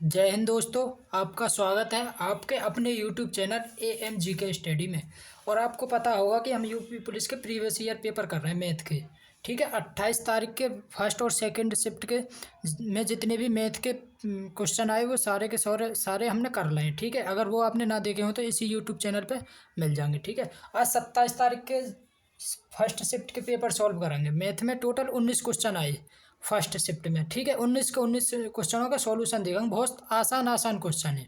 जय हिंद दोस्तों। आपका स्वागत है आपके अपने यूट्यूब चैनल AMGK स्टडी में। और आपको पता होगा कि हम यूपी पुलिस के प्रीवियस ईयर पेपर कर रहे हैं मैथ के। ठीक है, 28 तारीख के फर्स्ट और सेकंड शिफ्ट के में जितने भी मैथ के क्वेश्चन आए वो सारे के सारे सारे हमने कर लिए हैं। ठीक है, अगर वो आपने ना देखे हो तो इसी यूट्यूब चैनल पे मिल जाएंगे। ठीक है, आज 27 तारीख के फर्स्ट शिफ्ट के पेपर सॉल्व करेंगे। मैथ में टोटल 19 क्वेश्चन आए फर्स्ट शिफ्ट में। ठीक है, 19 के 19 क्वेश्चनों का सॉल्यूशन देगा। बहुत आसान आसान क्वेश्चन है।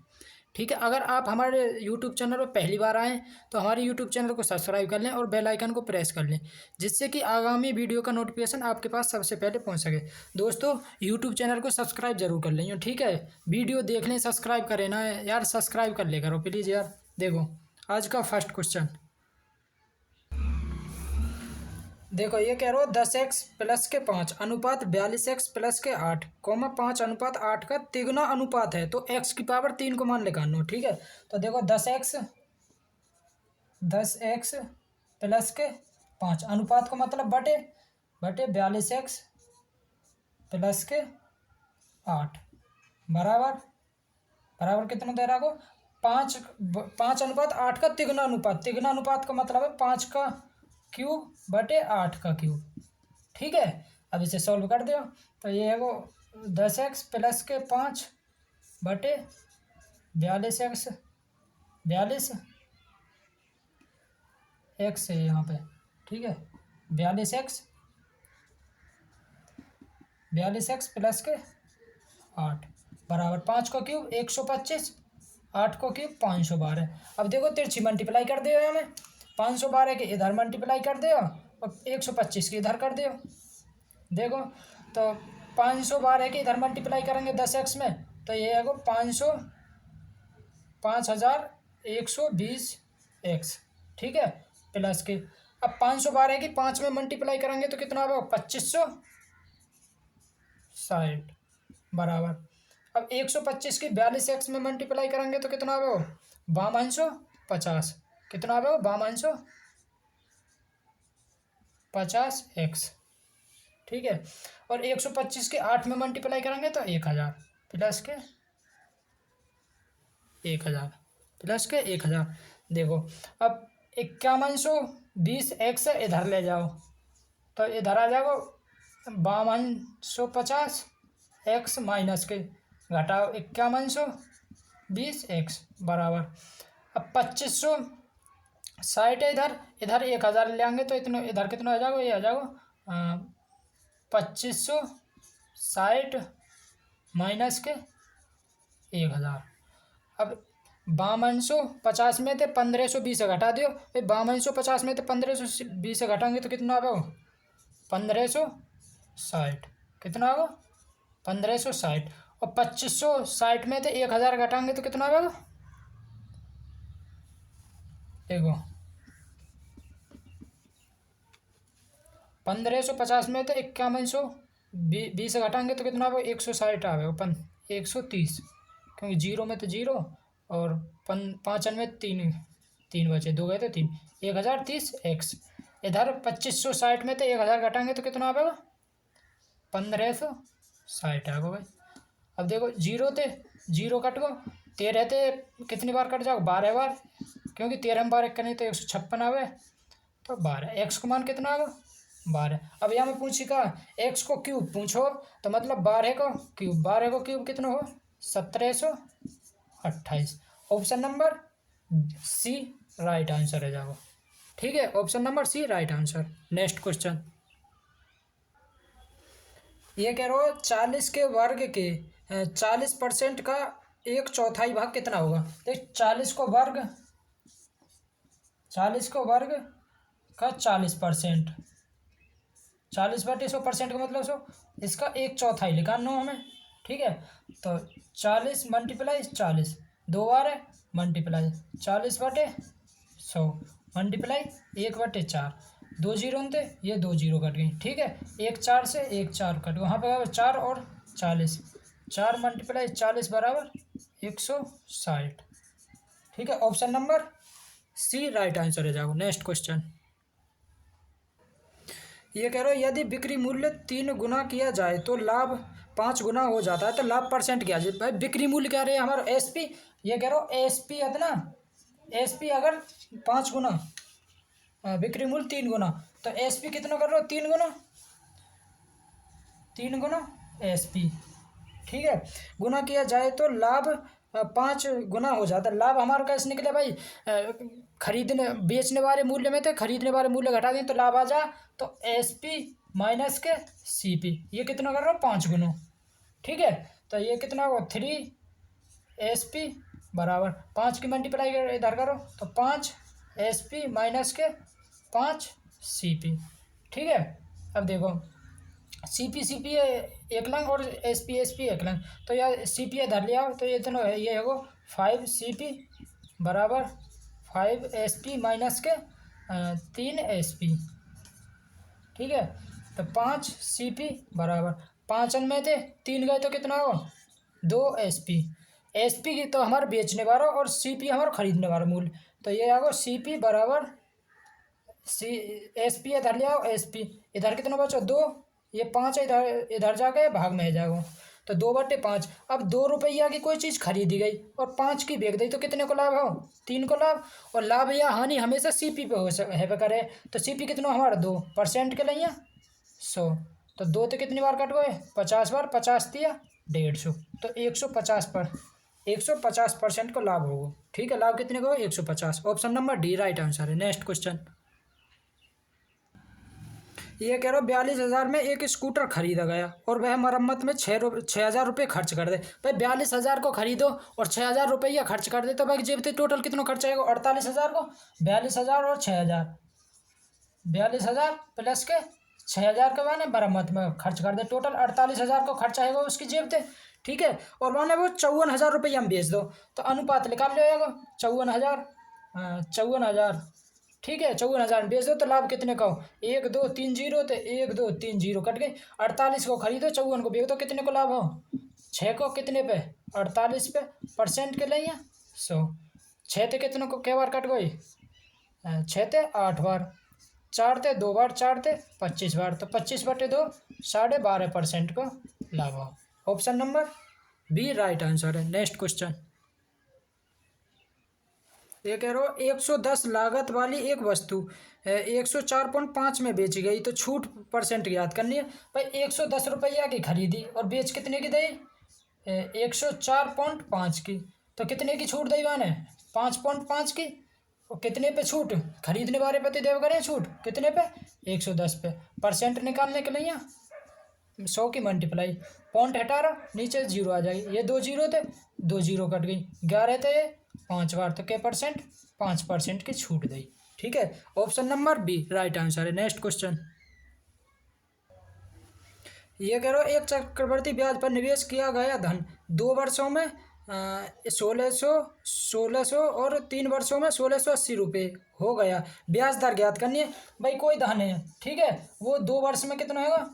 ठीक है, अगर आप हमारे यूट्यूब चैनल पर पहली बार आएँ तो हमारे यूट्यूब चैनल को सब्सक्राइब कर लें और बेल आइकन को प्रेस कर लें, जिससे कि आगामी वीडियो का नोटिफिकेशन आपके पास सबसे पहले पहुंच सके। दोस्तों, यूट्यूब चैनल को सब्सक्राइब जरूर कर लें। ठीक है, वीडियो देख लें, सब्सक्राइब करें ना यार, सब्सक्राइब कर ले करो प्लीज़ यार। देखो आज का फर्स्ट क्वेश्चन, देखो ये कह रहा हो 10x प्लस के 5 अनुपात 42x प्लस के 8 कॉमा 5 अनुपात 8 का तिगुना अनुपात है, तो x की पावर 3 को मान निकालना। ठीक है, तो देखो 10x प्लस के 5 अनुपात को मतलब बटे बटे 42x प्लस के 8 बराबर बराबर कितना दे रहा को 5 5 अनुपात 8 का तिगुना अनुपात। तिगुना अनुपात का मतलब है 5 का क्यूब बटे 8 का क्यूब। ठीक है, अब इसे सॉल्व कर दो तो ये है वो 10x प्लस के 5 बटे 42x 42 एक्स है यहाँ पे। ठीक है, 42x प्लस के 8 बराबर 5 का क्यूब 125, 8 को क्यूब 512। अब देखो तिरछी मल्टीप्लाई कर दो हमें, 512 के इधर मल्टीप्लाई कर दो और 125 के इधर कर दो। देखो तो 512 के इधर मल्टीप्लाई करेंगे 10x में, तो ये है वो 5120 एक्स। ठीक है, प्लस के अब 512 की 5 में मल्टीप्लाई करेंगे तो कितना होगा 2560 बराबर। अब 125 की 42x में मल्टीप्लाई करेंगे तो कितना होगा 5250। कितना होगा 5250 एक्स। ठीक है, और 125 के 8 में मल्टीप्लाई करेंगे तो 1000 प्लस के 1000 प्लस के 1000। देखो अब 5120 एक्स इधर ले जाओ तो इधर आ जाओ 5250 एक्स माइनस के घटाओ 5120 एक्स बराबर। अब 2560 है इधर, इधर 1000 ले आएंगे तो इतना इधर कितना आ जाएगा, ये आ जाएगा 2560 माइनस के 1000। अब 5250 में थे 1520 घटा दो, 5250 में थे 1520 घटाएंगे तो कितना होगा 1560। कितना होगा 1560। और 2560 में थे 1000 घटाएंगे तो कितना होगा, देखो 1550 में थे 5120 घटाएंगे तो कितना होगा 160 आ गया 130, क्योंकि जीरो में तो जीरो और 95 तीन तीन बचे, दो गए तो 3 1030 एक्स। इधर 2560 में तो 1000 घटाएंगे तो कितना आ गया 1560 आ गया भाई। अब देखो जीरो थे, जीरो कट गो, 13 थे कितनी बार कट जाओ 12 बार, क्योंकि 13 में बार एक करनी तो 156 आ गए, तो 12 एक्स को मान कितना आ गया 12। अब यहाँ में पूछी का एक्स को क्यूब पूछो तो मतलब 12 को क्यूब, 12 को क्यूब कितना हो 1728। Option number C right answer है जाओ। ठीक है, option number C right answer. Next question, ये कह रहे हो 40 के वर्ग के 40% का 1/4 भाग कितना होगा। देख 40 को वर्ग का 40%, 40/100% का मतलब सो इसका 1/4 निकालना हमें। ठीक है, तो 40 मल्टीप्लाई 40 दो बार है मल्टीप्लाई 40/100 मल्टीप्लाई 1/4, दो जीरो थे ये दो जीरो कट गई। ठीक है, 1/4 से 1/4 कट वहाँ पे 4 और 40, 4 मल्टीप्लाई 40 बराबर 160। ठीक है, option number C right answer है जाओ। नेक्स्ट क्वेश्चन, ये कह रहे हो यदि बिक्री मूल्य 3 गुना किया जाए तो लाभ 5 गुना हो जाता है तो लाभ परसेंट क्या है भाई? बिक्री मूल्य क्या रहे हमारा एसपी, ये कह रहा हूँ एसपी है ना, एसपी अगर 5 गुना, बिक्री मूल्य 3 गुना, तो एसपी कितना कर रहे हो? 3 गुना, 3 गुना एसपी। ठीक है, गुना किया जाए तो लाभ 5 गुना हो जाता है। लाभ हमारा कैसे निकले भाई? खरीदने बेचने वाले मूल्य में थे, खरीदने वाले मूल्य घटा दें तो लाभ आ जा, तो एसपी माइनस के सीपी, ये कितना कर रहा हूँ? 5 गुना। ठीक है, तो ये कितना होगा? 3 एसपी बराबर 5 की मल्टीप्लाई इधर करो तो 5 एसपी माइनस के 5 सीपी। ठीक है, अब देखो सीपी सीपी एक लंग और एसपी एसपी एक लंग, तो यार सीपी इधर ले आओ तो ये दोनों है, ये होगा 5 सीपी बराबर 5 एसपी माइनस के 3 एसपी। ठीक है, तो 5 सीपी बराबर 5 में थे 3 गए तो कितना होगा? 2 एसपी। एसपी की तो हमारा बेचने वाला और सीपी हमारा खरीदने वाला मूल्य, तो ये आएगा सीपी बराबर सी एसपी इधर ले आओ एसपी, इधर कितना बचा? 2, ये 5 है, इधर इधर जाके भाग में जाएगा तो 2/5। अब 2 रुपया की कोई चीज़ खरीदी गई और 5 की बेच दी तो कितने को लाभ हो? 3 को लाभ। और लाभ या हानि हमेशा सीपी पे है पे करे, तो सीपी कितना हमारा? 2% के लिए 100, तो 2 तो कितनी बार कट गए? 50 बार, 50 दिया 150, तो 150% को लाभ होगा। ठीक है, लाभ कितने को? 150। Option number D right answer है। नेक्स्ट क्वेश्चन, ये कह रहा हूँ 42,000 में एक स्कूटर खरीदा गया और वह मरम्मत में 6,000 रुपये खर्च कर दे। भाई 42,000 को खरीदो और 6,000 रुपया खर्च कर दे तो भाई जेब से टोटल कितना खर्च आएगा? 48,000 को 42,000 और 6,000, 42,000 प्लस के 6,000 के माने मरम्मत में खर्च कर दे, टोटल 48,000 को खर्च आएगा उसकी जेब से। ठीक है, और माने वो 54,000 रुपये हम बेच दो तो अनुपात निकाल लेगा 54,000, 54,000। ठीक है, 54,000 बेच दो तो लाभ कितने का हो? 1 2 3 जीरो, तो 1 2 3 जीरो कट गई। 48 को खरीदो, 54 को बेच दो, कितने को लाभ हो? 6 को कितने पे? 48 पे, परसेंट के लिए 100। 6 थे कितने को क्या बार कट गई? 6 थे 8 बार, 4 थे 2 बार, 4 थे 25 बार, तो 25/2 12.5% को लाभ हो। Option number B right answer है। नेक्स्ट क्वेश्चन, ये कह रहा हो 110 लागत वाली एक वस्तु 104.5 में बेची गई तो छूट परसेंट ज्ञात करनी है। भाई 110 रुपया की खरीदी और बेच कितने की दी? 104.5 की, तो कितने की छूट दी मैंने? 5.5 की। और कितने पे छूट? खरीदने वाले पे तो देव करें छूट कितने पे? 110 पे। परसेंट निकालने के लिए 100 की मल्टीप्लाई, पॉइंट हटा रहा नीचे 0 आ जाएगी, ये 2 जीरो थे 2 जीरो कट गई, 11 थे ये 5 बार, तो क्या परसेंट? 5% की छूट दी। ठीक है, option number B right answer है। नेक्स्ट क्वेश्चन, ये कह रहा हो एक चक्रवर्ती ब्याज पर निवेश किया गया धन 2 वर्षों में 1600 और 3 वर्षों में 1680 रुपये हो गया। ब्याज दर ज्ञात करनी है। भाई कोई धन है, ठीक है, वो 2 वर्ष में कितना होगा?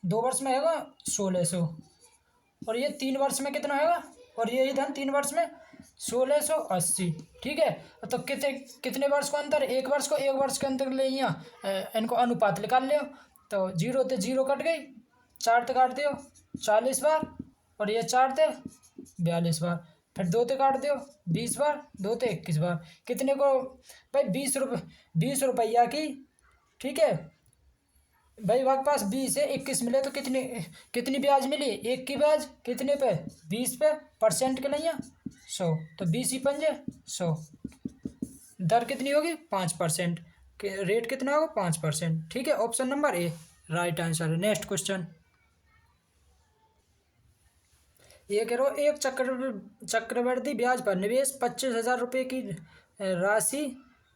2 वर्ष में होगा 1600, और ये 3 वर्ष में कितना होगा? और यही धन 3 वर्ष में 1680। ठीक है, तो कितने वर्ष को अंतर? 1 वर्ष को 1 वर्ष के अंतर ले इनको अनुपात निकाल लियो, तो 0 थे 0 कट गई, 4 तो काट दियो 40 बार, और ये 4 थे 42 बार, फिर 2 तो काट दियो 20 बार, 2 तो 21 बार, कितने को? भाई 20 रुपया की। ठीक है भाई, आपके पास 20 है, 21 मिले तो कितनी ब्याज मिली? 1 की ब्याज कितने पे? 20 पे, परसेंट के लिए 100, तो 20 ही पंजे 100, दर कितनी होगी? 5%, रेट कितना होगा? 5%। ठीक है, option number A right answer है। नेक्स्ट क्वेश्चन, ये कह रहा हूँ एक चक्रवृद्धि ब्याज पर निवेश 25,000 रुपये की राशि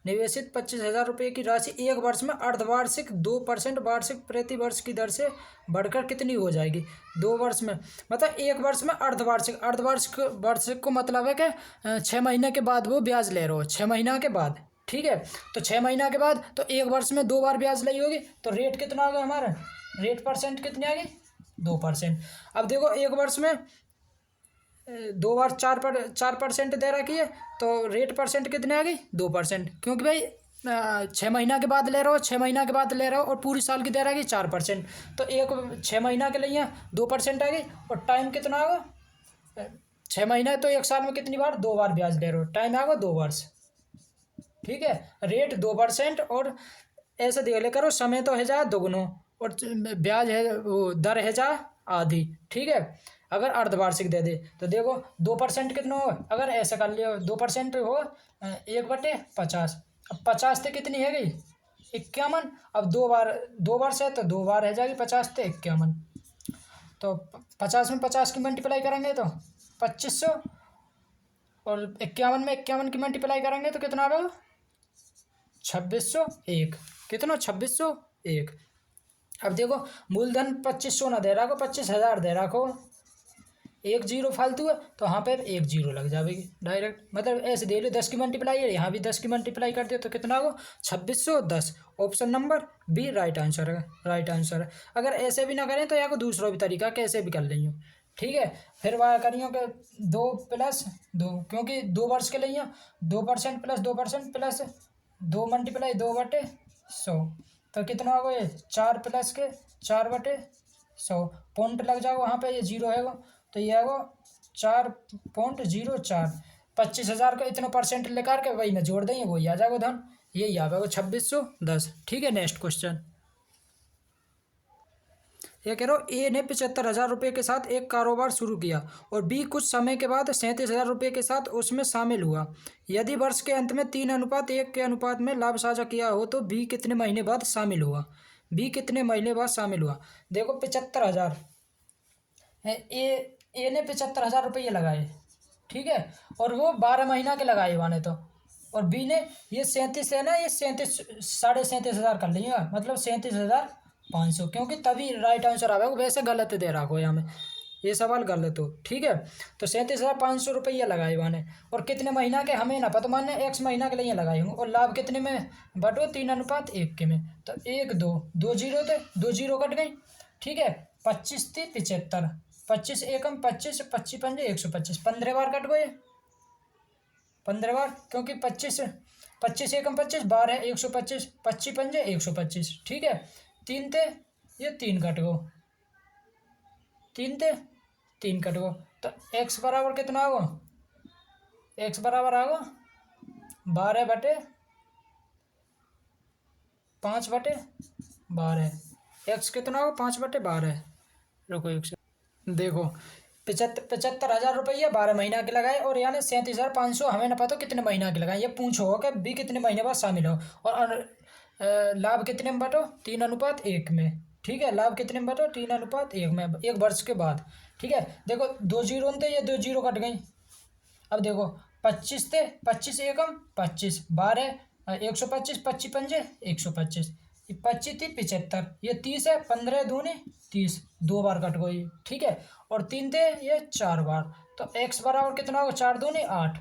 निवेशित 25,000 रुपये की राशि 1 वर्ष में अर्धवार्षिक 2% वार्षिक प्रति वर्ष की दर से बढ़कर कितनी हो जाएगी? 2 वर्ष में, मतलब 1 वर्ष में अर्धवार्षिक, वार्षिक को मतलब है कि 6 महीने के बाद वो ब्याज ले रहे हो, 6 महीना के बाद। ठीक है, तो 6 महीना के बाद तो 1 वर्ष में 2 बार ब्याज ली होगी, तो रेट कितना आ गया हमारा? रेट परसेंट कितनी आ गई? 2%। अब देखो 1 वर्ष में 2 बार 4% दे रखी है, तो रेट परसेंट कितने आ गई? 2%, क्योंकि भाई 6 महीना के बाद ले रहे हो, 6 महीना के बाद ले रहे हो, और पूरी साल की दे रहेगी 4%। तो एक 6 महीना के लिए 2% आ गई, और टाइम कितना होगा? 6 महीना है तो एक साल में कितनी बार? 2 बार ब्याज ले रहे हो, टाइम आएगा 2 वर्ष। ठीक है, रेट 2%, और ऐसे दे ले करो, समय तो है जा दोगुनो, और ब्याज है वो दर है जा आधी। ठीक है, अगर अर्धवार्षिक दे दे तो देखो 2% कितना हो, अगर ऐसा कर लियो 2% हो 1/50। अब 50 तो कितनी है गई? 51। अब 2 वर्ष है तो 2 बार रह जाएगी 50 तो 51। तो 50 में 50 की मल्टीप्लाई करेंगे तो 2500, और 51 में 51 की मल्टीप्लाई करेंगे तो कितना आएगा? 2601। कितना? 2601। अब देखो मूलधन 2500 ना दे रखो, 25,000 दे रखो, एक जीरो फालतू है तो यहाँ पर एक जीरो लग जाएगी डायरेक्ट, मतलब ऐसे दे लो 10 की मल्टीप्लाई है, यहाँ भी 10 की मल्टीप्लाई कर दियो तो कितना हो? 2610। Option number B right answer है, राइट आंसर है। अगर ऐसे भी ना करें तो यहाँ को दूसरा भी तरीका कैसे भी कर लेंगे। ठीक है, फिर वह करियो कि 2+2, क्योंकि 2 वर्ष के लिए 2% प्लस 2% प्लस 2 मल्टीप्लाई 2/100, तो कितना होगा ये? 4+4/100। पॉइंट लग जाएगा वहाँ पे, ये जीरो है तो ये आएगा 4.04। 25,000 का इतना परसेंट लेकर के वही में जोड़ देंगे, वही आ जाएगा धन, यही आ जाएगा 2610। ठीक है, नेक्स्ट क्वेश्चन ये कह रहा हूँ, ए ने 75,000 रुपये के साथ एक कारोबार शुरू किया और बी कुछ समय के बाद 37,000 रुपये के साथ उसमें शामिल हुआ। यदि वर्ष के अंत में 3:1 के अनुपात में लाभ साझा किया हो तो बी कितने महीने बाद शामिल हुआ? बी कितने महीने बाद शामिल हुआ? देखो 75,000 ए ने 75,000 रुपये लगाए, ठीक है, और वो 12 महीना के लगाए वाने तो, और बी ने ये 37 है ना, ये 37,500 कर लिया, मतलब 37,500, क्योंकि तभी राइट आंसर आएगा, वैसे गलत दे रखो यहाँ में, ये सवाल गलत हो। ठीक है, तो 37,500 रुपये लगाए वाने, और कितने महीना के हमें ना पता, माने x महीना के लिए लगाए होंगे, और लाभ कितने में बटो? 3:1 के में, तो 1 2 2 जीरो थे, 2 जीरो कट गई। ठीक है, 25 थी 75, 25 एकम 25, 25 पंजे 125, 15 बार कट गए, 15 बार, क्योंकि 25 एकम 25, 12 125, 25 पंजे 125। ठीक है, 3 थे, ये 3 कट गो, 3 थे 3 कट गो, तो x बराबर कितना होगा? x बराबर आएगा 12/5/12। x कितना होगा? 5/12। रुको एक से देखो, 75,000 रुपये 12 महीना के लगाए, और यानी 37,500 हमें ना पता कितने महीना के लगाए, ये पूछो कि बी कितने महीने बाद शामिल हो, और लाभ कितने में बटो? 3:1 में। ठीक है, लाभ कितने में बटो? 3:1 में, एक वर्ष के बाद। ठीक है, देखो 2 जीरो थे, ये 2 जीरो कट गई। अब देखो 25 थे, 25 एकम 25, 12 125, 25 पंजे 125, 25 थी 75, ये 30 है, 15 दूनी 30, 2 बार कट गई। ठीक है, और 3 थे, ये 4 बार, तो x बराबर कितना होगा? 4 दूनी 8,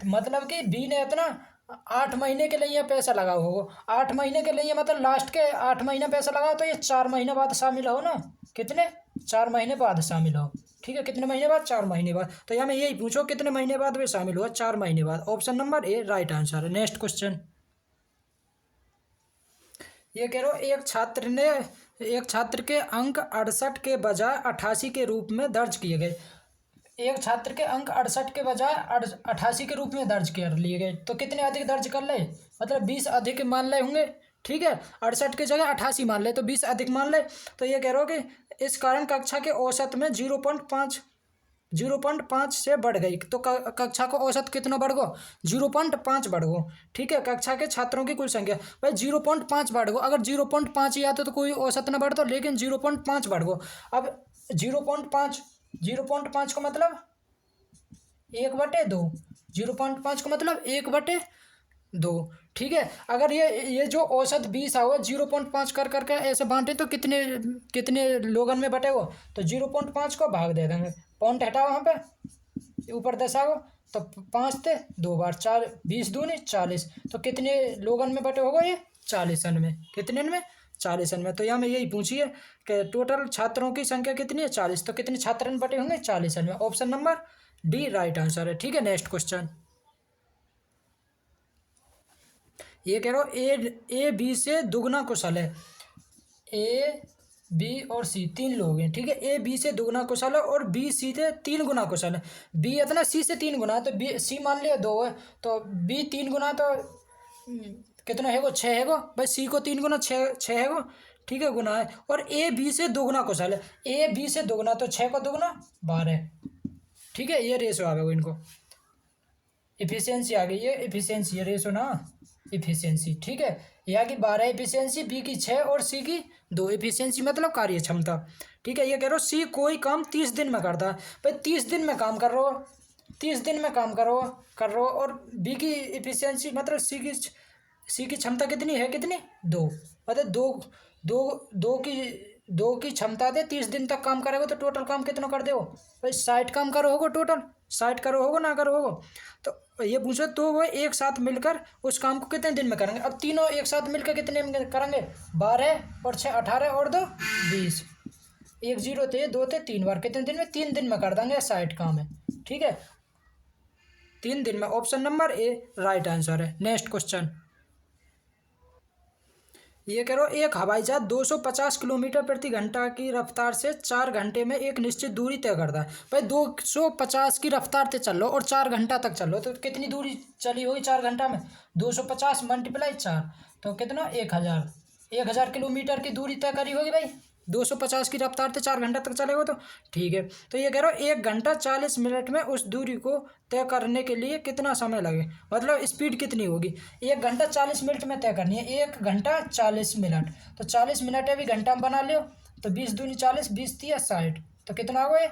मतलब कि बी ने इतना 8 महीने के लिए पैसा लगा होगा, 8 महीने के लिए, मतलब लास्ट के 8 महीने पैसा लगा, तो ये 4 महीने बाद शामिल हो ना, कितने? 4 महीने बाद शामिल हो। ठीक है, कितने महीने बाद? 4 महीने बाद, तो यहाँ मैं यही पूछो कितने महीने बाद वे शामिल हुआ? 4 महीने बाद। Option number A right answer है। नेक्स्ट क्वेश्चन ये कह रहा हूँ, एक छात्र के अंक 68 के बजाय 88 के रूप में दर्ज किए गए। एक छात्र के अंक 68 के बजाय 88 के रूप में दर्ज कर लिए गए, तो कितने अधिक दर्ज कर ले? मतलब 20 अधिक मान ले होंगे। ठीक है, 68 की जगह 88 मान ले, तो 20 अधिक मान ले, तो ये कह रहा हो कि इस कारण कक्षा के औसत में 0.5 से बढ़ गई, तो कक्षा का औसत कितना बढ़ गो? 0.5 बढ़ गो। ठीक है, कक्षा के छात्रों की कुल संख्या भाई 0.5 बढ़ गो, अगर 0.5 ही आता तो कोई औसत ना बढ़ता, लेकिन 0.5 बढ़ गो। अब 0.5 का मतलब 1/2, 0.5 का मतलब 1/2। ठीक है, अगर ये जो औसत 20 हुआ 0.5 कर करके ऐसे बांटे तो कितने कितने लोगन में बटे वो? तो 0.5 को भाग दे देंगे, पॉइंट हटाओ वहाँ पे, ऊपर 10 आओ, तो 5 थे, 2 बार 4, 20 दूनी 40, तो कितने लोगन में बटे होगा ये? 40 में। कितने में? 40 में। तो यहाँ में यही पूछिए कि टोटल छात्रों की संख्या कितनी है? 40, तो कितने छात्र बटे होंगे? 40 में। Option number D right answer है। ठीक है, नेक्स्ट क्वेश्चन ये कह रहा हूँ ए बी से दुगना कुशल है। ए बी और सी तीन लोग हैं, ठीक है। ए बी से दुगना कुशल है और बी सी से तीन गुना कुशल है। बी इतना सी से तीन गुना है, तो बी सी मान लिया दो है, तो बी तीन गुना, तो कितना है वो, छः है वो भाई। सी को तीन गुना छः है वो, ठीक है, गुना है। और ए बी से दोगुना कुशल है। ए बी से दोगुना तो छः को दोगुना 12, ठीक है। ये रेशो आ गया इनको, इफिशियंसी आ गई, ये इफिशियंसी, ये रेशो ना इफिशियंसी, ठीक है। यहाँ की 12 इफिशियंसी, बी की 6 और सी की 2। इफिशियंसी मतलब कार्य क्षमता, ठीक है। ये कह रहे हो सी कोई काम 30 दिन में करता है भाई। 30 दिन में काम कर रहे हो, 30 दिन में काम कर रहे हो और बी की इफिशियंसी मतलब सी की क्षमता कितनी है, कितनी, 2, मतलब दो की क्षमता दे 30 दिन तक काम करेगा, तो टोटल काम कितना कर दे भाई, 60 काम करो होगा, टोटल 60 करो होगा ना करो होगा। तो ये पूछो तो वो एक साथ मिलकर उस काम को कितने दिन में करेंगे। अब तीनों एक साथ मिलकर कितने में करेंगे, 12 और 6 18 और 2 20, एक जीरो थे, दो थे, 3 बार, कितने दिन में, 3 दिन में कर देंगे, 60 काम है, ठीक है, 3 दिन में। Option number A right answer है। नेक्स्ट क्वेश्चन, ये कह रहा हूँ एक हवाई जहाज 250 किलोमीटर प्रति घंटा की रफ्तार से 4 घंटे में एक निश्चित दूरी तय करता है भाई। 250 की रफ्तार से चल लो और 4 घंटा तक चल लो, तो कितनी दूरी चली होगी 4 घंटा में, 250 मल्टीप्लाई 4, तो कितना, 1000 किलोमीटर की दूरी तय करी होगी भाई। 250 की रफ्तार से 4 घंटा तक चलेगा, तो ठीक है। तो ये कह रहा हूँ 1 घंटा 40 मिनट में उस दूरी को तय करने के लिए कितना समय लगे, मतलब स्पीड कितनी होगी। 1 घंटा 40 मिनट में तय करनी है, 1 घंटा 40 मिनट, तो 40 मिनट है भी घंटा में बना लियो, तो 20 दूनी 40, 20 तिया 60, तो कितना हो गए,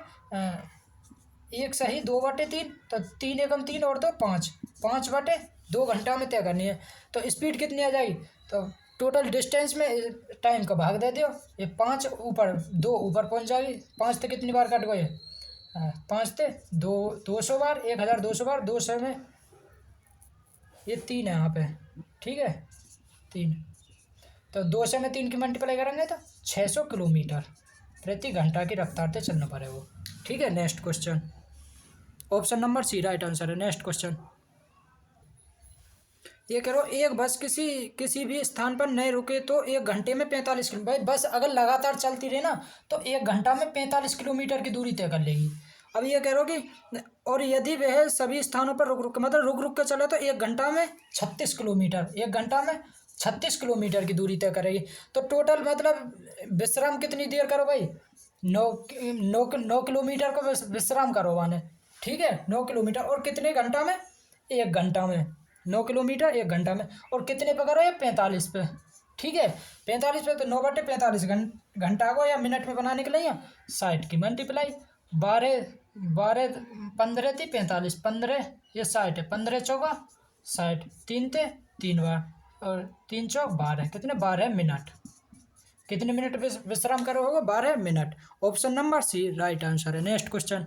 1 सही 2/3, तो 3 एकम 3 और 2 5, 5/2 घंटा में तय करनी है। तो स्पीड कितनी आ जाएगी, तो टोटल डिस्टेंस में टाइम का भाग दे दियो, ये 5 ऊपर 2 ऊपर पहुंच जाएगी, 5 से कितनी बार कट गए, 5 से 200 बार, 1200 बार, 200 में ये 3 है यहाँ पे, ठीक है, 3, तो 200 में 3 की मल्टीप्लाई करेंगे तो 600 किलोमीटर प्रति घंटा की रफ्तार से चलना पड़ेगा वो, ठीक है। Next question, option number C right answer है। नेक्स्ट क्वेश्चन, ये करो एक बस किसी भी स्थान पर नहीं रुके तो 1 घंटे में 45 किलो, भाई बस अगर लगातार चलती रहे ना तो 1 घंटा में 45 किलोमीटर की दूरी तय कर लेगी। अब ये कह रहे हो कि और यदि वह सभी स्थानों पर रुक रुक के चले तो 1 घंटा में 36 किलोमीटर, 1 घंटा में 36 किलोमीटर की दूरी तय करेगी। तो टोटल मतलब विश्राम कितनी देर करो भाई, 9 किलोमीटर को विश्राम करो माने, ठीक है, 9 किलोमीटर, और कितने घंटा में, 1 घंटा में 9 किलोमीटर 1 घंटा में, और कितने पे करो ये 45 पे, ठीक है, 45 पे, तो 9/45 घंटा को या मिनट में बनाने के लिए या 60 की मल्टीप्लाई 12 12 15 थी 45, 15 ये 60 है, 15 चौका 60, 3 थे 3 बार, और 3 चौक 12, कितने 12 मिनट, कितने मिनट विश्राम करो होगा, 12 minute. Option number C right answer है। नेक्स्ट क्वेश्चन,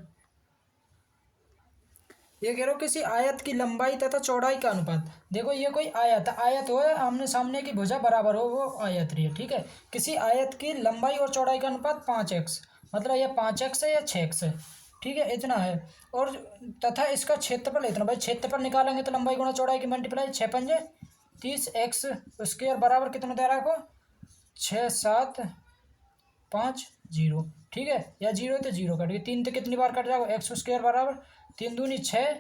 ये कह रहा हूँ किसी आयत की लंबाई तथा चौड़ाई का अनुपात, देखो ये कोई आयत हो, आमने सामने की भुजा बराबर हो, वो आयत रही है, ठीक है। किसी आयत की लंबाई और चौड़ाई का अनुपात 5x, मतलब ये 5x है या 6x है, ठीक है, इतना है। और तथा इसका क्षेत्रफल इतना, भाई क्षेत्रफल निकालेंगे तो लंबाई गुणा चौड़ाई की मल्टीप्लाई 6 पंजे 30x स्क्वायर बराबर कितना दे रहा है, 6 7 5 0, ठीक है, या 0 तो 0 कट गई, 3 तो कितनी बार कट जाएगा, एक्स स्क्वायर बराबर 3 दूनी 6,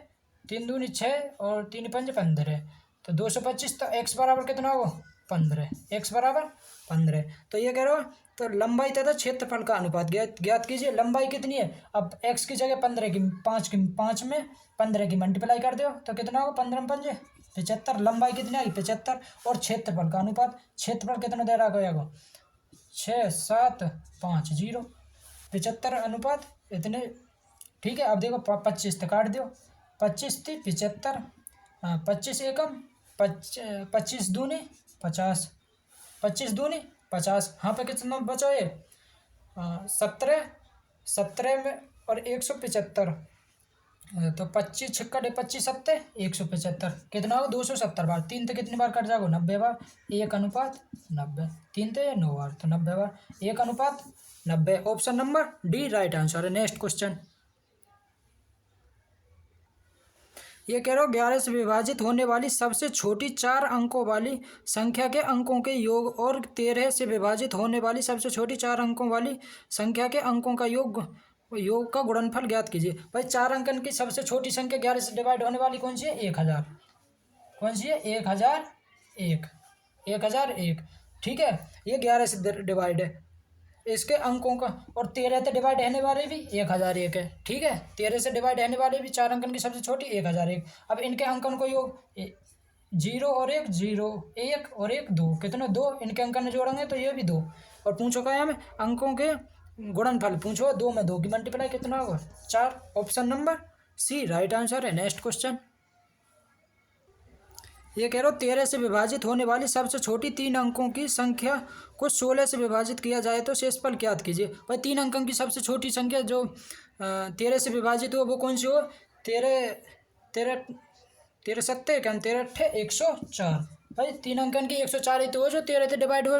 3 दूनी 6 और 3 पंज 15, तो 225, तो एक्स बराबर कितना होगा 15, एक्स बराबर 15। तो ये कह रहे हो तो लंबाई तथा क्षेत्रफल का अनुपात ज्ञात कीजिए। लंबाई कितनी है, अब एक्स की जगह 15 की 5 में 15 की मल्टीप्लाई कर दो तो कितना होगा, 15 पंजे 75, लंबाई कितनी आएगी 75, और क्षेत्रफल का अनुपात, क्षेत्रफल कितना दे रहा है, 6 7 5 0, 75 अनुपात इतने, ठीक है। अब देखो 25 तो काट दो, 25 थी 75, 25 एकम 25 दूनी 50, 25 दूनी 50, यहाँ पे कितना बचा ये, 17 में और 175, तो 25 छक्का 25 सत्ते 175, कितना हो 270 बार, 3 तो कितनी बार कट जाएगा 90 बार, 1 अनुपात 90, 3 तो ये 9 बार, तो 90 बार, 1 अनुपात 90। Option number D right answer है। नेक्स्ट क्वेश्चन, ये कह रहे हो 11 से विभाजित होने वाली सबसे छोटी 4 अंकों वाली संख्या के अंकों के योग और 13 से विभाजित होने वाली सबसे छोटी 4 अंकों वाली संख्या के अंकों का योग का गुणनफल ज्ञात कीजिए। भाई 4 अंकन की सबसे छोटी संख्या 11 से डिवाइड होने वाली कौन सी है? 1000। कौन सी है? 1001। 1001, ठीक है। ये 11 से डिवाइड है, इसके अंकों का, और 13 से डिवाइड होने वाले भी 1001 है, ठीक है। 13 से डिवाइड होने वाले भी 4 अंकन की सबसे छोटी 1001। अब इनके अंकन को योग 0 और 1, 0 1 और 1 2, कितने? 2। इनके अंकन में जोड़ेंगे तो ये भी 2। और पूछो क्या है हमें? अंकों के गुणनफल पूछो। 2 में 2 की मल्टीप्लाई कितना होगा? 4। Option number C right answer है। नेक्स्ट क्वेश्चन, ये कह रहे हो 13 से विभाजित होने वाली सबसे छोटी 3 अंकों की संख्या को 16 से विभाजित किया जाए तो शेषफल ज्ञात कीजिए। भाई 3 अंकों की सबसे छोटी संख्या जो 13 से विभाजित हो वो कौन सी हो? 13 सत्ते क्या? 13 अट्ठे 104। भाई 3 अंकन की 104 ही तो हो जो 13 से डिवाइड हो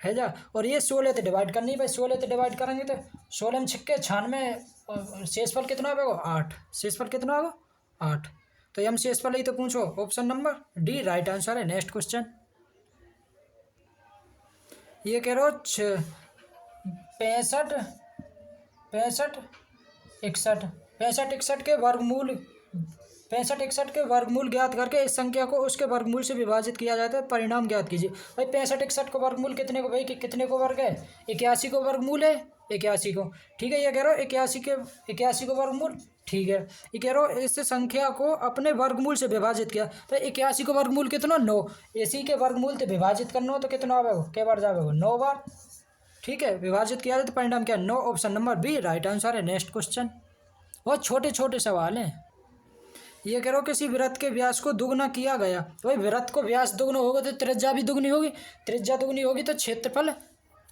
है जा। और ये 16 से डिवाइड करनी है। भाई 16 से डिवाइड करेंगे तो 16 में 6 96, शेषफल कितना होगा? 8। शेषफल कितना होगा? 8। तो एम सी एस वाले ही तो पूछो। Option number D right answer है। नेक्स्ट क्वेश्चन, ये कह रहे हो 65 61 के वर्गमूल ज्ञात करके इस संख्या को उसके वर्गमूल से विभाजित किया जाता है, परिणाम ज्ञात कीजिए। भाई 65 61 को वर्गमूल कितने को? भाई कितने को वर्ग है? 81 को वर्गमूल है 81 को, ठीक है। ये कह रहे हो 81 को वर्गमूल, ठीक है। ये कह रहे हो इस संख्या को अपने वर्गमूल से विभाजित किया, तो 81 को वर्गमूल कितना? 9। इसी के वर्गमूल से विभाजित करना हो तो कितना आवेगा? कै बार जाएगा? 9 बार, ठीक है। विभाजित किया जाए तो परिणाम क्या? 9। Option number B right answer है। नेक्स्ट क्वेश्चन, बहुत छोटे छोटे सवाल हैं। ये कह रहे हो किसी वृत्त के व्यास को दुगना किया गया। तो भाई वृत्त को व्यास दुगना होगा तो त्रिज्या भी दुगनी होगी। त्रिज्या दुगनी होगी तो क्षेत्रफल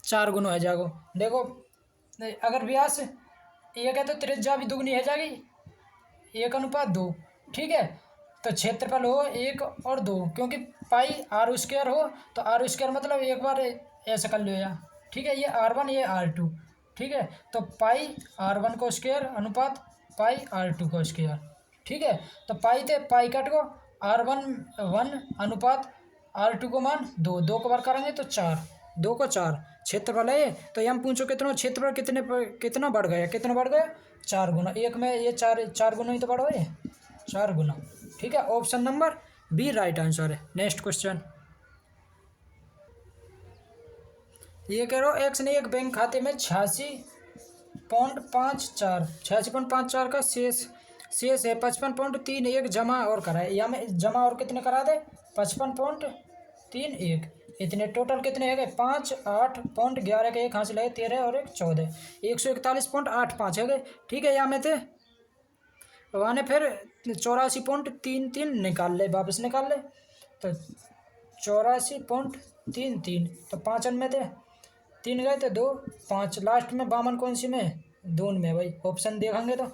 4 गुना हो जाएगा। देखो अगर व्यास 1 है तो त्रिज्या भी दुगनी हो जाएगी, 1:2, ठीक है। तो क्षेत्रफल हो 1 और 2, क्योंकि पाई r² हो तो r² मतलब एक बार ऐसा कर लो यार, ठीक है। ये r1 ये r2, ठीक है। तो पाई r1 को स्क्वायर अनुपात पाई r2 को स्क्वायर, ठीक है। तो पाई थे पाई कट को r1 1 अनुपात r2 को मान 2, 2 को बार करेंगे तो 4, 2 को 4 क्षेत्रफल है। तो हम पूछो कितना क्षेत्रफल कितना बढ़ गया? कितना बढ़ गया? 4 गुना। 1 में ये 4 गुना ही तो बढ़ गए, 4 गुना, ठीक है। Option number B right answer है। नेक्स्ट क्वेश्चन, ये कह रहे हो एक्स ने एक बैंक खाते में 86.54 का शेष है 55.31 जमा और कराए। या में जमा और कितने करा दे? 55.31। इतने टोटल कितने है गए? 5 8.11 के एक हासिल है 13 और 1 14, 141.85 है गए, ठीक है। यहाँ में थे वहाँ ने फिर 84.33 निकाल ले, वापस निकाल ले तो 84.33। तो 5 में थे 3 गए तो 2 5, लास्ट में 52 कौन सी में? 2 में। भाई ऑप्शन देखेंगे तो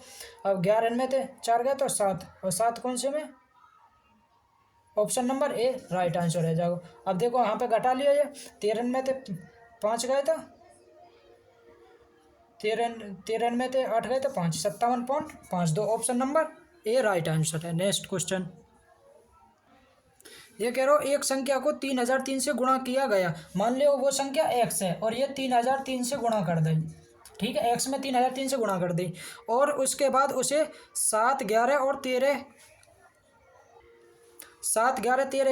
अब 11 में थे 4 गए तो 7, और 7 कौन से में? Option number A right answer है जाओ। अब देखो यहाँ पे घटा लिया ये 13 में थे 5 गए तो 13 में थे 8 गए तो 5, 57.52। Option number A right answer है। नेक्स्ट क्वेश्चन, ये कह रहे हो एक संख्या को 3003 से गुणा किया गया। मान लो वो संख्या x है और ये 3003 से गुणा कर दें, ठीक है। x में 3003 से गुणा कर दें और उसके बाद उसे 7 11 और 13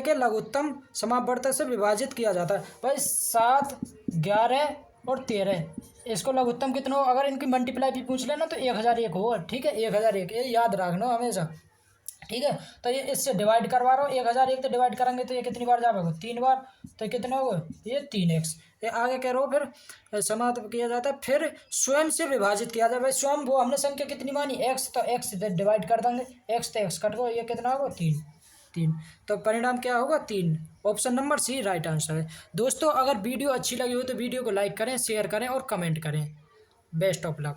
के लघुत्तम समापवर्तक से विभाजित किया जाता है। भाई 7 11 और 13 इसको लघुत्तम कितना हो? अगर इनकी मल्टीप्लाई भी पूछ लेना तो 1001 हो, ठीक है। 1001 ये याद रखना हमेशा, ठीक है। तो ये इससे डिवाइड करवा रहा हूँ, 1001 तो डिवाइड करेंगे तो ये कितनी बार जाएगा? 3 बार। तो कितना होगा? ये 3x। ये आगे कह रहा हूँ फिर समाप्त किया जाता है, फिर स्वयं से विभाजित किया जाए। भाई स्वयं वो हमने संख्या कितनी मानी? x, तो x से डिवाइड कर देंगे, x तो x कट गो, ये कितना होगा? 3। तो परिणाम क्या होगा? 3। Option number C right answer है। दोस्तों अगर वीडियो अच्छी लगी हो तो वीडियो को लाइक करें, शेयर करें और कमेंट करें। Best of luck.